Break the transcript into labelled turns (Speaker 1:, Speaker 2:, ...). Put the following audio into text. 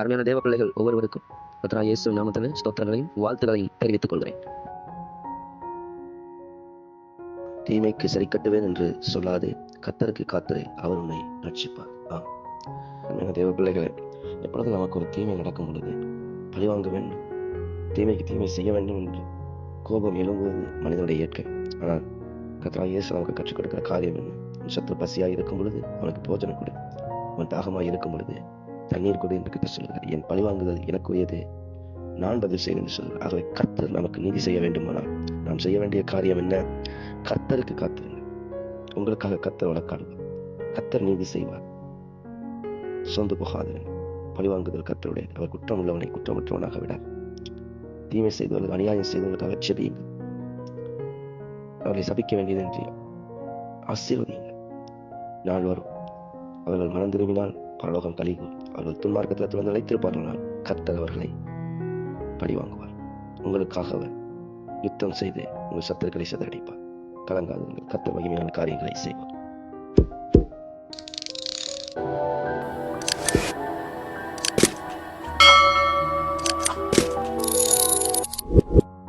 Speaker 1: அருமையான தேவ பிள்ளைகள் ஒவ்வொருவருக்கும் கர்த்தராகிய இயேசுவின் நாமத்தில் ஸ்தோத்திரங்களையும் வாழ்த்துக்களையும் தெரிவித்துக் கொள்கிறேன். தீமைக்கு சரி கட்டுவேன் என்று சொல்லாதே, கர்த்தருக்கு காத்திரு, அவர் உன்னை ரட்சிப்பார். அருமையான தேவ பிள்ளைகளே, எப்பொழுது நமக்கு ஒரு தீமை நடக்கும் பொழுது பழிவாங்க வேண்டும், தீமைக்கு தீமை செய்ய வேண்டும் என்று கோபம் எழும்புவது மனிதனுடைய இயற்கை. ஆனால் கர்த்தராகிய இயேசு நமக்கு கற்றுக் கொடுக்கிற காரியம் என்ன? உன் சத்துரு பசியாக இருக்கும் பொழுது அவனுக்கு போஜனம் கொடு, அவன் தாகமாக இருக்கும் பொழுது தண்ணீர் கொடு என்று கர்த்தர் சொல்கிறார். என் பழிவாங்குதல் எனக்குரியது, நான் பதில் செய்வேன் என்று சொல்கிறார். ஆகவே கர்த்தர் நமக்கு நீதி செய்ய வேண்டுமானால் நாம் செய்ய வேண்டிய காரியம் என்ன? கர்த்தருக்கு காத்திருங்க. உங்களுக்காக கர்த்தர் வழக்காடுவார், கர்த்தர் நீதி செய்வார். சொந்து போகாதிருங்க. பழிவாங்குதல் கர்த்தருடைய. அவர் குற்றம் உள்ளவனை குற்றமற்றவனாக விடார். தீமை செய்தவர்கள், அநியாயம் செய்தவர்களுக்காக செபியுங்கள். அவர்களை சபிக்க வேண்டியதின்றி ஆசீர்வதியுங்கள். நாள் வரும், அவர்கள் மனம் திரும்பினால் பரலோகம் கழிவும். அவர்கள் துன்மார்க்கத்தில் வந்து நிலைத்திருப்பார்கள், கர்த்தர் அவர்களை பழிவாங்குவார். உங்களுக்காக அவர் யுத்தம் செய்து உங்கள் சத்துருக்களை சிதறடிப்பார். கலங்காதீர்கள், கர்த்தர் மகிமையான காரியங்களை செய்வார்.